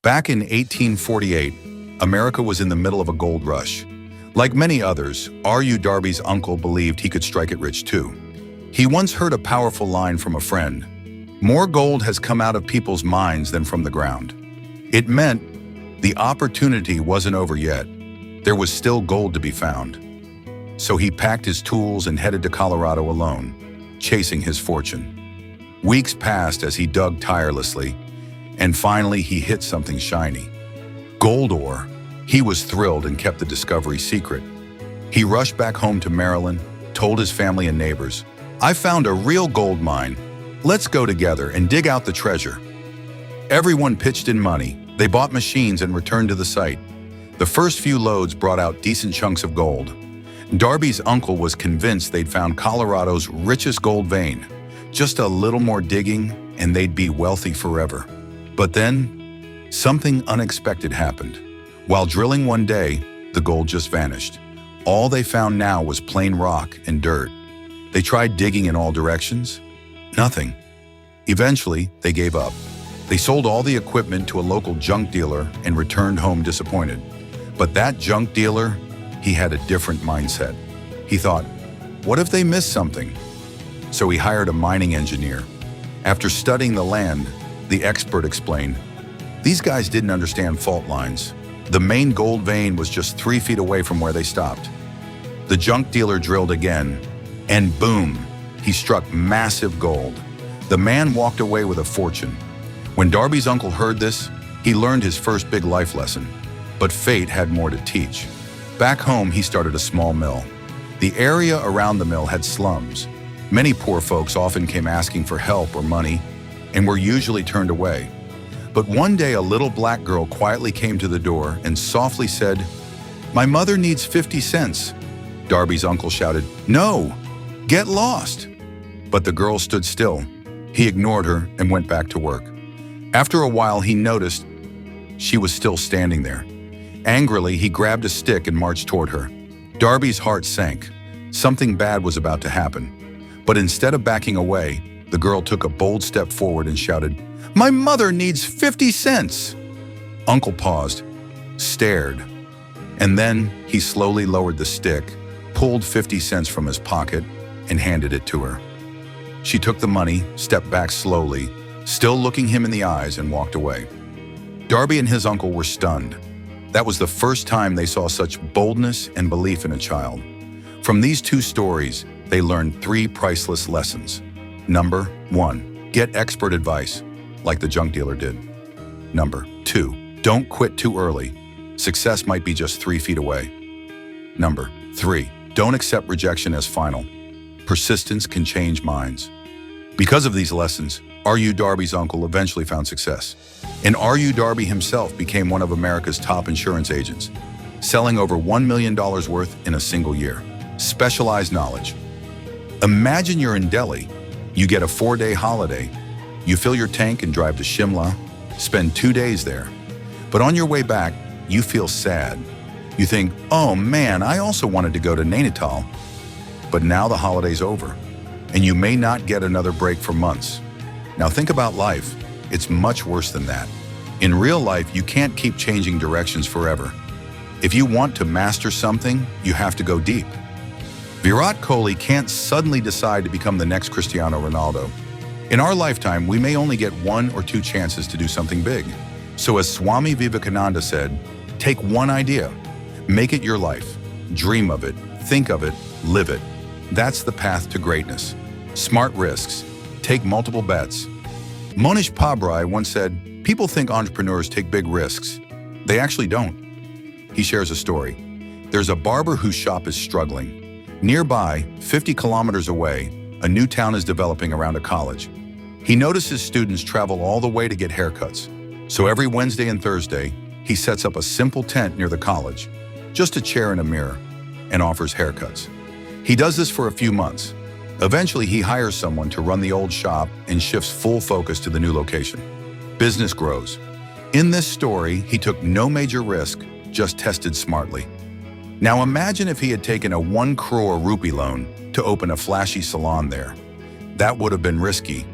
Back in 1848, America was in the middle of a gold rush. Like many others, 𝗏𝗏𝗏𝗏 uncle believed he could strike it rich too. He once heard a powerful line from a friend: "More gold has come out of people's minds than from the ground." It meant the opportunity wasn't over yet. There was still gold to be found. So he packed his tools and headed to Colorado alone, chasing his fortune. Weeks passed as he dug tirelessly, and finally he hit something shiny. Gold ore. He was thrilled and kept the discovery secret. He rushed back home to Maryland, told his family and neighbors, "I found a real gold mine. Let's go together and dig out the treasure." Everyone pitched in money. They bought machines and returned to the site. The first few loads brought out decent chunks of gold. Darby's uncle was convinced they'd found Colorado's richest gold vein. Just a little more digging and they'd be wealthy forever. But then, something unexpected happened. While drilling one day, the gold just vanished. All they found now was plain rock and dirt. They tried digging in all directions. Nothing. Eventually, they gave up. They sold all the equipment to a local junk dealer and returned home disappointed. But that junk dealer, he had a different mindset. He thought, what if they missed something? So he hired a mining engineer. After studying the land, the expert explained, these guys didn't understand fault lines. The main gold vein was just 3 feet away from where they stopped. The junk dealer drilled again, and boom, he struck massive gold. The man walked away with a fortune. When Darby's uncle heard this, he learned his first big life lesson. But fate had more to teach. Back home, he started a small mill. The area around the mill had slums. Many poor folks often came asking for help or money and were usually turned away. But one day, a little black girl quietly came to the door and softly said, "My mother needs 50 cents. Darby's uncle shouted, "No, get lost." But the girl stood still. He ignored her and went back to work. After a while, he noticed she was still standing there. Angrily, he grabbed a stick and marched toward her. Darby's heart sank. Something bad was about to happen. But instead of backing away, the girl took a bold step forward and shouted, "My mother needs 50 cents!" Uncle paused, stared, and then he slowly lowered the stick, pulled 50 cents from his pocket, and handed it to her. She took the money, stepped back slowly, still looking him in the eyes, and walked away. Darby and his uncle were stunned. That was the first time they saw such boldness and belief in a child. From these two stories, they learned 3 priceless lessons. Number 1, get expert advice, like the junk dealer did. Number 2, don't quit too early. Success might be just 3 feet away. Number 3, don't accept rejection as final. Persistence can change minds. Because of these lessons, 𝗏𝗏 Darby's uncle eventually found success. And 𝗏𝗏 Darby himself became one of America's top insurance agents, selling over $1 million worth in a single year. Specialized knowledge. Imagine you're in Delhi. You get a 4-day holiday. You fill your tank and drive to Shimla, spend 2 days there. But on your way back, you feel sad. You think, oh man, I also wanted to go to Nainital. But now the holiday's over, and you may not get another break for months. Now think about life. It's much worse than that. In real life, you can't keep changing directions forever. If you want to master something, you have to go deep. Virat Kohli can't suddenly decide to become the next Cristiano Ronaldo. In our lifetime, we may only get 1 or 2 chances to do something big. So as 𝗏𝗏 said, take one idea, make it your life, dream of it, think of it, live it. That's the path to greatness. Smart risks. Take multiple bets. Mohnish Pabrai once said, people think entrepreneurs take big risks. They actually don't. He shares a story. There's a barber whose shop is struggling. Nearby, 50 kilometers away, a new town is developing around a college. He notices students travel all the way to get haircuts. So every Wednesday and Thursday, he sets up a simple tent near the college, just a chair and a mirror, and offers haircuts. He does this for a few months. Eventually, he hires someone to run the old shop and shifts full focus to the new location. Business grows. In this story, he took no major risk, just tested smartly. Now imagine if he had taken a 1 crore rupee loan to open a flashy salon there. That would have been risky,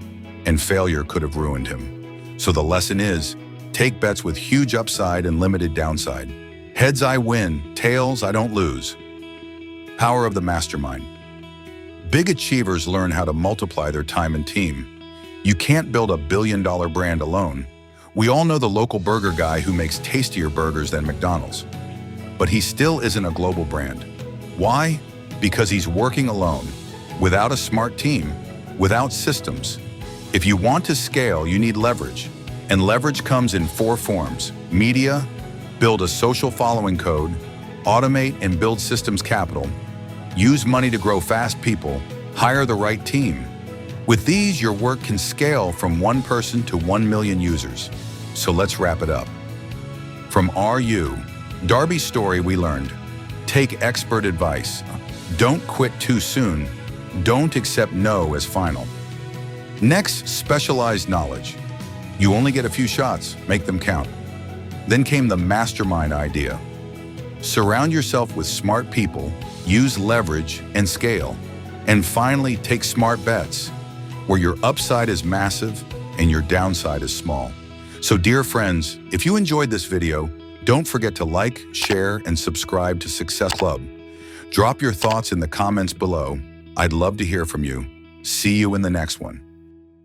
and failure could have ruined him. So the lesson is, Take bets with huge upside and limited downside. Heads I win, tails I don't lose. Power of the mastermind. Big achievers learn how to multiply their time and team. You can't build a billion-dollar brand alone. We all know the local burger guy who makes tastier burgers than McDonald's. But he still isn't a global brand. Why? Because he's working alone, without a smart team, without systems. If you want to scale, you need leverage. And leverage comes in 4 forms: media, build a social following code, automate and build systems capital, use money to grow fast people, hire the right team. With these, your work can scale from 1 person to 1 million users. So let's wrap it up. From 𝗏𝗏 story we learned: take expert advice. Don't quit too soon. Don't accept no as final. Next, specialized knowledge. You only get a few shots, make them count. Then came the mastermind idea. Surround yourself with smart people, use leverage and scale. And finally, take smart bets, where your upside is massive and your downside is small. So dear friends, if you enjoyed this video, don't forget to like, share, and subscribe to Success Club. Drop your thoughts in the comments below. I'd love to hear from you. See you in the next one.